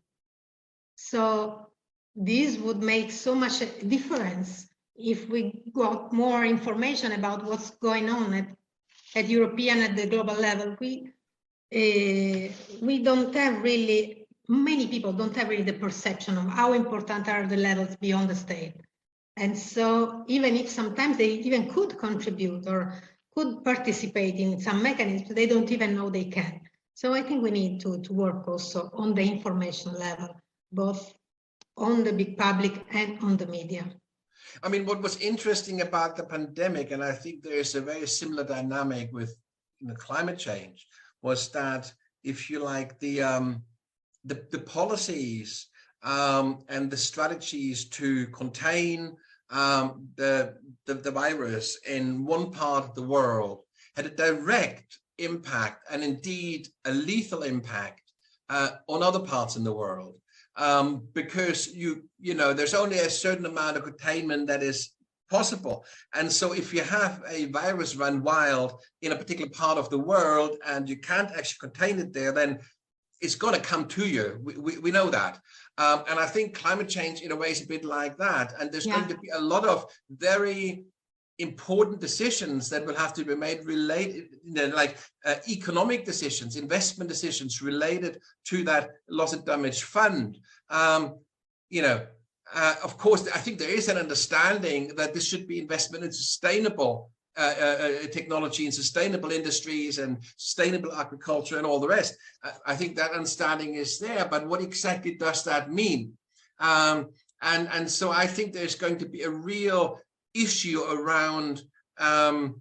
So this would make so much difference if we got more information about what's going on at European, at the global level. We don't have really, many people don't have really the perception of how important are the levels beyond the state. And so even if sometimes they even could contribute or could participate in some mechanisms, they don't even know they can. So I think we need to work also on the information level, both on the big public and on the media. I mean, what was interesting about the pandemic, and I think there is a very similar dynamic with climate change, was that, if you like, the policies and the strategies to contain the virus in one part of the world had a direct impact, and indeed a lethal impact, on other parts in the world. Because you know there's only a certain amount of containment that is possible, and so if you have a virus run wild in a particular part of the world and you can't actually contain it there, then it's going to come to you. We know that, and I think climate change in a way is a bit like that. And there's going to be a lot of very important decisions that will have to be made related, like economic decisions, investment decisions related to that loss and damage fund. Of course, I think there is an understanding that this should be investment in sustainable technology and sustainable industries and sustainable agriculture and all the rest. I think that understanding is there, but what exactly does that mean? And so I think there's going to be a real issue around the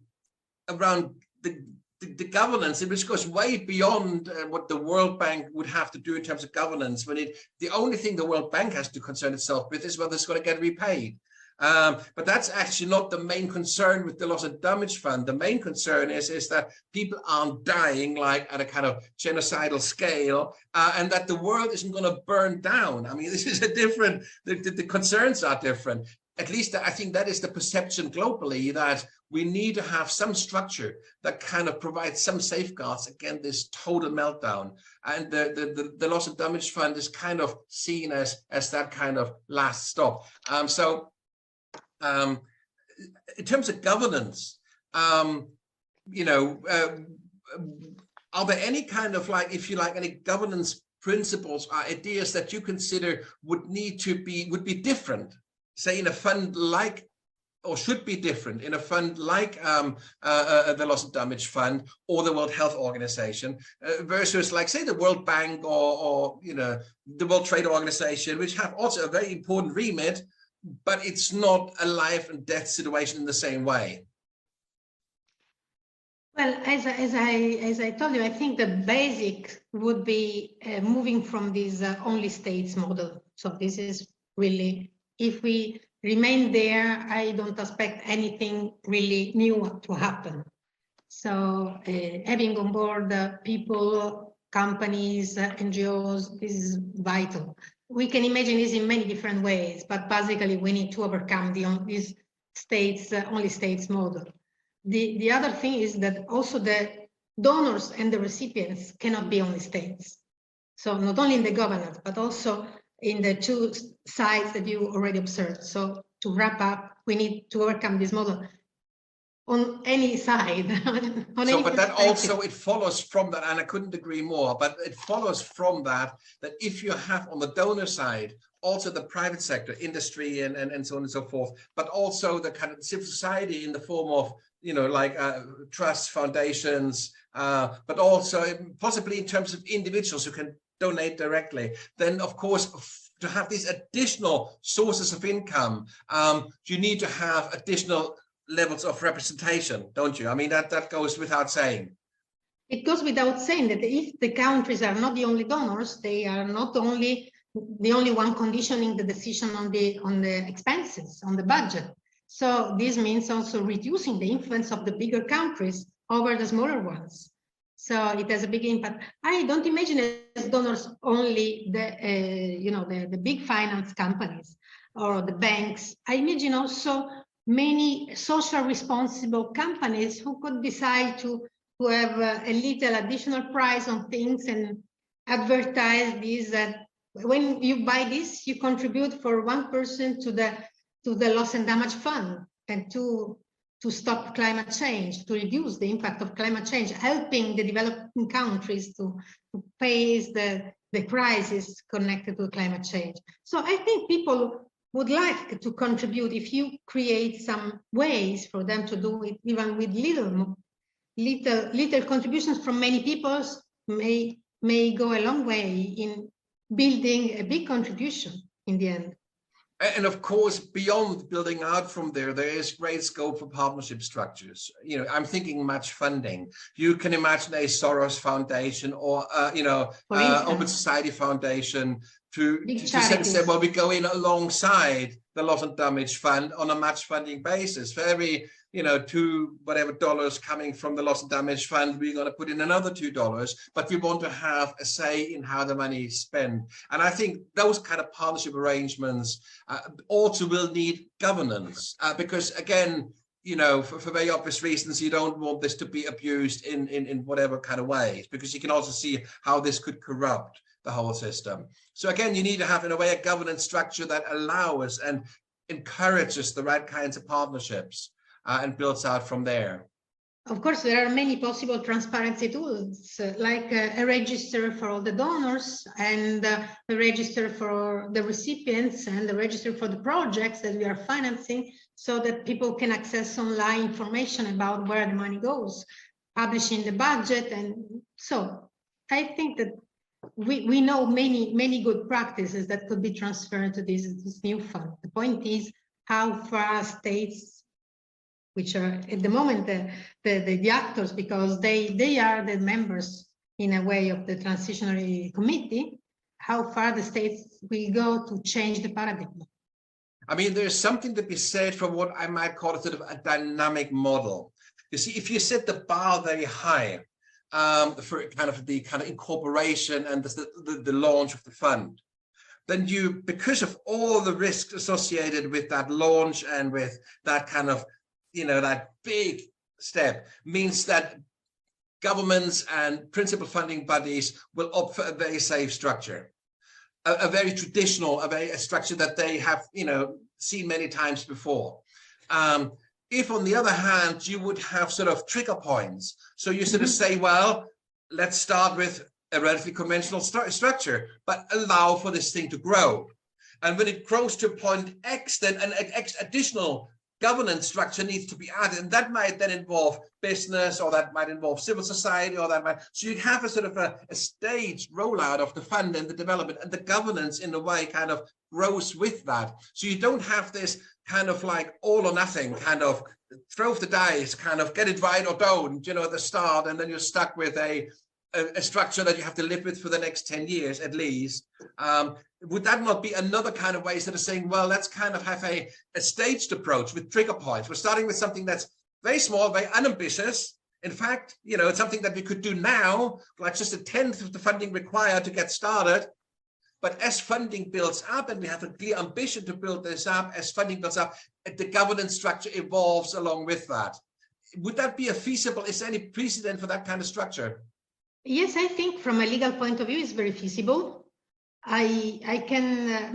governance, which goes way beyond what the World Bank would have to do in terms of governance. When the only thing the World Bank has to concern itself with is whether it's going to get repaid. But that's actually not the main concern with the loss and damage fund. The main concern is that people aren't dying like at a kind of genocidal scale, and that the world isn't going to burn down. I mean, this is a different, the concerns are different. At least I think that is the perception globally, that we need to have some structure that kind of provides some safeguards against this total meltdown. And the loss and damage fund is kind of seen as that kind of last stop. In terms of governance, are there any kind of, like, if you like, any governance principles or ideas that you consider would be different, say in a fund like, or should be different in a fund like the loss and damage fund or the World Health Organization versus, like, say, the World Bank or the World Trade Organization, which have also a very important remit, but it's not a life and death situation in the same way? Well, as I told you, I think the basic would be moving from this only states model. So this is really, if we remain there, I don't expect anything really new to happen. So having on board people, companies, NGOs, this is vital. We can imagine this in many different ways, but basically we need to overcome this only states model. The other thing is that also the donors and the recipients cannot be only states. So not only in the governance, but also in the two sides that you already observed. So to wrap up, we need to overcome this model on any side. But that also, it follows from that, and I couldn't agree more, but it follows from that if you have on the donor side also the private sector, industry and so on and so forth, but also the kind of civil society in the form of, trusts, foundations, but also possibly in terms of individuals who can donate directly, then of course, to have these additional sources of income, you need to have additional levels of representation, don't you? I mean, that goes without saying. It goes without saying that if the countries are not the only donors, they are not only the only one conditioning the decision on the expenses, on the budget. So this means also reducing the influence of the bigger countries over the smaller ones. So it has a big impact. I don't imagine as donors only the big finance companies. or the banks. I imagine also many social responsible companies who could decide to have a little additional price on things and advertise this, that when you buy this, you contribute for 1% to the loss and damage fund, and to stop climate change, to reduce the impact of climate change, helping the developing countries to face the crisis connected to climate change. So I think people would like to contribute if you create some ways for them to do it, even with little contributions from many people may go a long way in building a big contribution in the end. And of course, beyond building out from there is great scope for partnership structures. You know, I'm thinking match funding. You can imagine a Soros Foundation or, Open Society Foundation to say, well, we go in alongside the loss and damage fund on a match funding basis. For every, $2 coming from the loss and damage fund, we're going to put in another $2, but we want to have a say in how the money is spent. And I think those kind of partnership arrangements also will need governance, because again, for very obvious reasons, you don't want this to be abused in whatever kind of ways, because you can also see how this could corrupt the whole system. So again, you need to have, in a way, a governance structure that allows and encourages the right kinds of partnerships and builds out from there. Of course, there are many possible transparency tools, like a register for all the donors, and a register for the recipients, and a register for the projects that we are financing, so that people can access online information about where the money goes, publishing the budget. And so I think that we know many good practices that could be transferred to this new fund. The point is how far states, which are at the moment the actors, because they are the members in a way of the transitionary committee, how far the states will go to change the paradigm. I mean, there's something to be said for what I might call a sort of a dynamic model. You see, if you set the bar very high for the incorporation and the launch of the fund, then you, because of all the risks associated with that launch and with that kind of that big step, means that governments and principal funding bodies will opt for a very safe structure, a very traditional, a structure that they have, seen many times before. If, on the other hand, you would have sort of trigger points, so you sort of say, well, let's start with a relatively conventional structure, but allow for this thing to grow. And when it grows to a point X, then an additional governance structure needs to be added, and that might then involve business, or that might involve civil society, or that might, so you have a sort of a staged rollout of the fund and the development, and the governance in a way kind of grows with that. So you don't have this kind of like all or nothing, kind of throw the dice, kind of get it right or don't, at the start, and then you're stuck with a structure that you have to live with for the next 10 years at least. Would that not be another kind of way, instead of saying, well, let's kind of have a staged approach with trigger points? We're starting with something that's very small, very unambitious. In fact, it's something that we could do now, like just 1/10 of the funding required to get started. But as funding builds up, and we have a clear ambition to build this up, as funding builds up, the governance structure evolves along with that. Would that be feasible? Is there any precedent for that kind of structure? Yes, I think from a legal point of view, it's very feasible. I can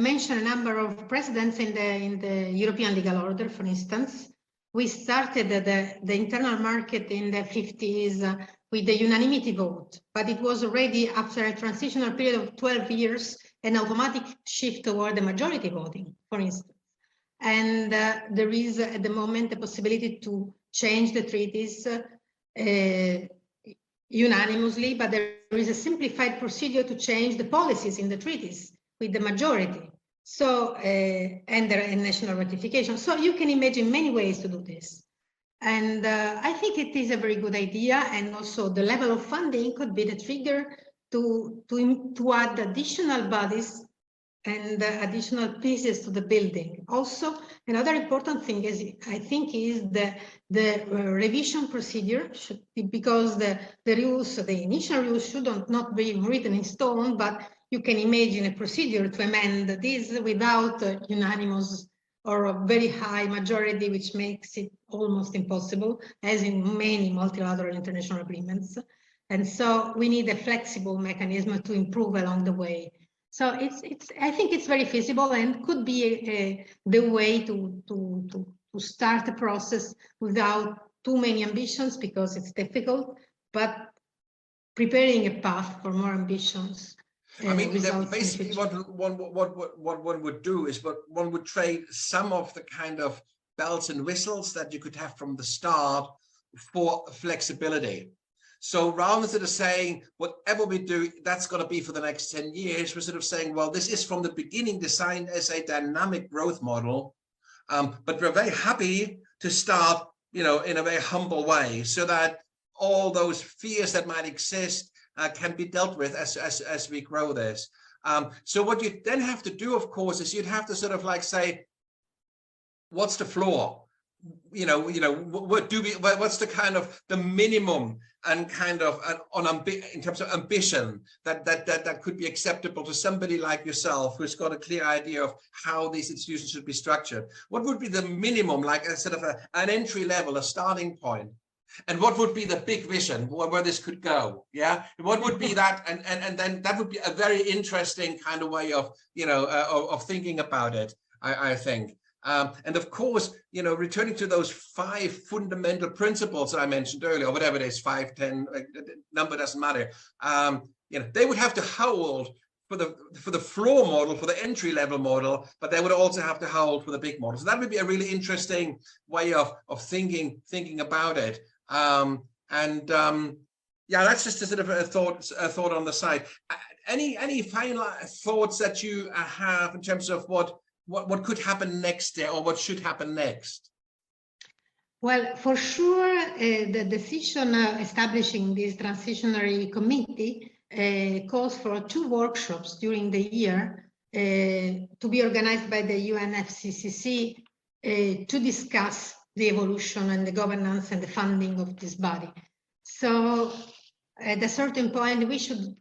mention a number of precedents in the European legal order, for instance. We started the internal market in the 50s with the unanimity vote, but it was already, after a transitional period of 12 years, an automatic shift toward the majority voting, for instance. And there is at the moment the possibility to change the treaties unanimously, but there is a simplified procedure to change the policies in the treaties with the majority. So, and there are national ratification. So you can imagine many ways to do this. And I think it is a very good idea. And also the level of funding could be the trigger to add additional bodies and additional pieces to the building. Also, another important thing is, I think, is the revision procedure, because the rules, the initial rules should not be written in stone, but you can imagine a procedure to amend this without a unanimous or a very high majority, which makes it almost impossible, as in many multilateral international agreements. And so we need a flexible mechanism to improve along the way. So I think it's very feasible and could be the way to start the process without too many ambitions, because it's difficult, but preparing a path for more ambitions. I mean, basically what one would do is one would trade some of the kind of bells and whistles that you could have from the start for flexibility. So rather than saying whatever we do, that's going to be for the next 10 years, we're sort of saying, well, this is from the beginning designed as a dynamic growth model, but we're very happy to start, in a very humble way, so that all those fears that might exist can be dealt with as we grow this. So what you then have to do, of course, is you'd have to sort of like say, what's the floor? What's the kind of the minimum and kind of in terms of ambition that could be acceptable to somebody like yourself, who's got a clear idea of how these institutions should be structured? What would be the minimum, like a sort of an entry level, a starting point? And what would be the big vision where this could go? Yeah, what would be that? And then that would be a very interesting kind of way of of thinking about it, I think. And of course, returning to those 5 fundamental principles that I mentioned earlier, or whatever it is, 5, 10, number doesn't matter. They would have to hold for the floor model, for the entry level model, but they would also have to hold for the big model. So that would be a really interesting way of thinking about it. Yeah, that's just a sort of a thought on the side. Any final thoughts that you have in terms of what could happen next there, or what should happen next? Well, for sure, the decision establishing this transitionary committee calls for 2 workshops during the year to be organized by the UNFCCC to discuss the evolution and the governance and the funding of this body. So at a certain point, we should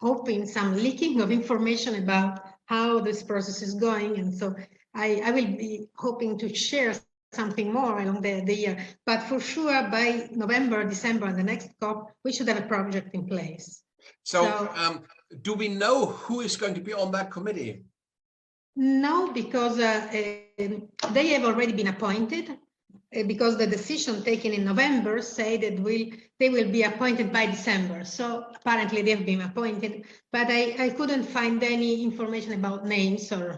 open some leaking of information about how this process is going. And so I will be hoping to share something more along the year. But for sure, by November, December, and the next COP, we should have a project in place. So do we know who is going to be on that committee? No, because they have already been appointed. Because the decision taken in November say that they will be appointed by December. So apparently they've been appointed, but I couldn't find any information about names, so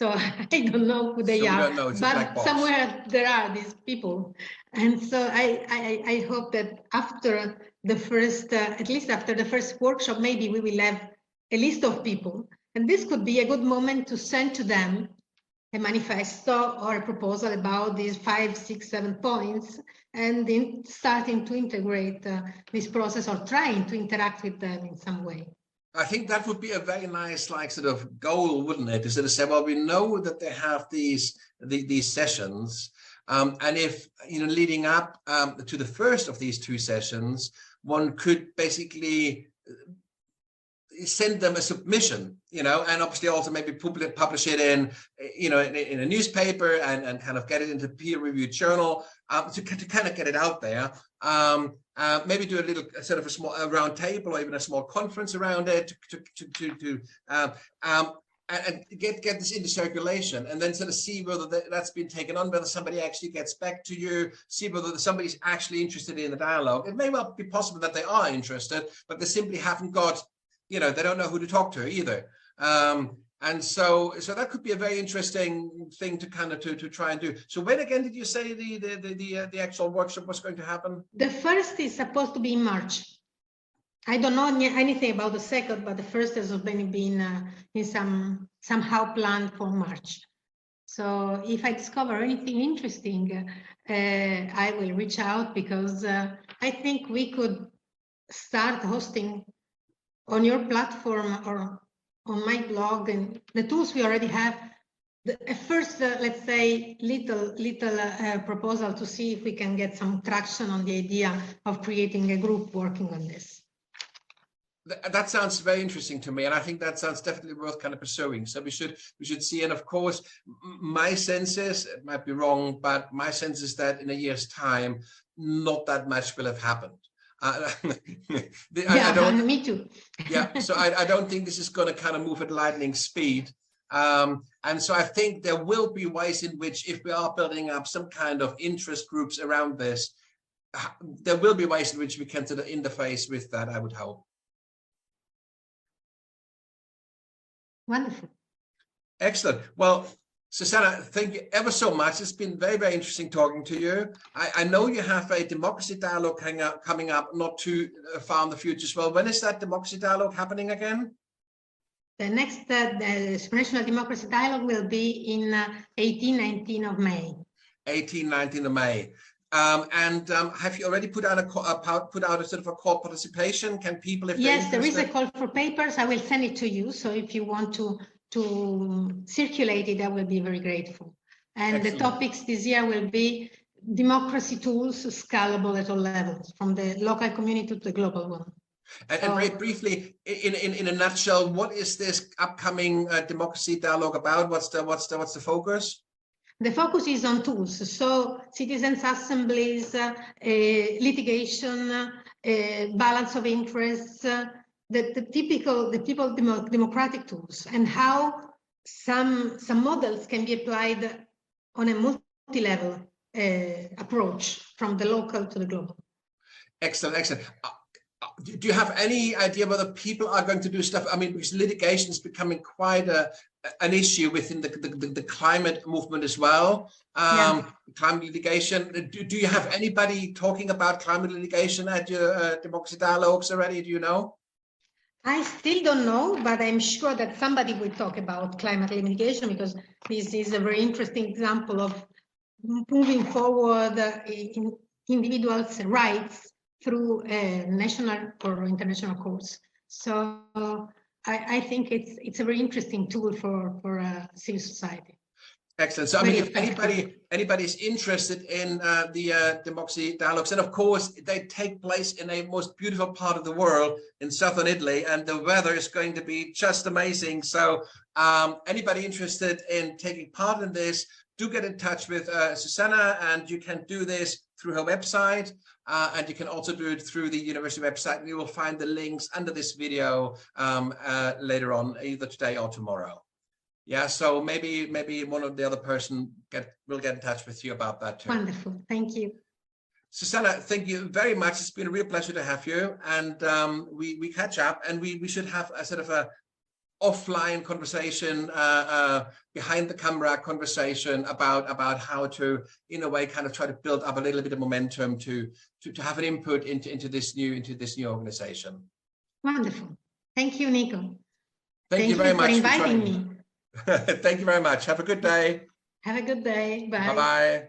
I don't know who they are. Don't know. It's but somewhere there are these people. And so I hope that after the first, at least after the first workshop, maybe we will have a list of people. And this could be a good moment to send to them a manifesto or a proposal about these 5, 6, 7 points, and then starting to integrate this process, or trying to interact with them in some way. I think that would be a very nice, like, sort of goal, wouldn't it? To sort of say, well, we know that they have these sessions, and if leading up to the first of these 2 sessions, one could basically send them a submission, and obviously also maybe publish it in a newspaper and kind of get it into peer-reviewed journal to kind of get it out there. Maybe do a little sort of a small round table, or even a small conference around it and get this into circulation, and then sort of see whether that's been taken on, whether somebody actually gets back to you, see whether somebody's actually interested in the dialogue. It may well be possible that they are interested, but they simply haven't got, they don't know who to talk to either. And so that could be a very interesting thing to kind of to try and do. So when again did you say the actual workshop was going to happen? The first is supposed to be in March. I don't know anything about the second, but the first has already been somehow planned for March. So if I discover anything interesting, I will reach out, because I think we could start hosting on your platform or on my blog and the tools we already have, a first, let's say, little proposal to see if we can get some traction on the idea of creating a group working on this. That sounds very interesting to me, and I think that sounds definitely worth kind of pursuing. So we should see, and of course, my sense is, it might be wrong, but my sense is that in a year's time, not that much will have happened. Me too. Yeah, so I don't think this is going to kind of move at lightning speed. And so I think there will be ways in which, if we are building up some kind of interest groups around this, there will be ways in which we can sort of interface with that, I would hope. Wonderful. Excellent. Well, Susanna, thank you ever so much. It's been very, very interesting talking to you. I know you have a democracy dialogue coming up not too far in the future as well. When is that democracy dialogue happening again? The next National Democracy Dialogue will be in 18-19 of May. 18-19 of May. Have you already put out a sort of a call participation? Can people, if yes, there is a call for papers. I will send it to you. So if you want to circulate it, I will be very grateful. And excellent. The topics this year will be democracy tools scalable at all levels, from the local community to the global one. And very briefly, in a nutshell, what is this upcoming democracy dialogue about? What's the focus? The focus is on tools, so citizens' assemblies, litigation, balance of interests, the typical democratic tools, and how some models can be applied on a multi-level approach from the local to the global. Excellent, excellent. Do you have any idea whether people are going to do stuff? I mean, because litigation is becoming quite an issue within the climate movement as well. Climate litigation. Do you have anybody talking about climate litigation at your democracy dialogues already? Do you know? I still don't know, but I'm sure that somebody will talk about climate litigation, because this is a very interesting example of moving forward in individuals' rights through national or international courts. So I think it's a very interesting tool for civil society. Excellent. So I mean, if anybody's interested in the democracy dialogues, and of course they take place in a most beautiful part of the world in southern Italy, and the weather is going to be just amazing. So anybody interested in taking part in this, do get in touch with Susanna, and you can do this through her website. And you can also do it through the university website, and you will find the links under this video later on, either today or tomorrow. Yeah, so maybe one of the other person will get in touch with you about that too. Wonderful, thank you. Susanna, thank you very much. It's been a real pleasure to have you, and we catch up, and we should have a sort of a offline conversation, behind the camera conversation about how to, in a way, kind of try to build up a little bit of momentum to have an input into this new organization. Wonderful. Thank you, Nico. Thank you very much for inviting me. Thank you very much. Have a good day. Have a good day. Bye. Bye-bye.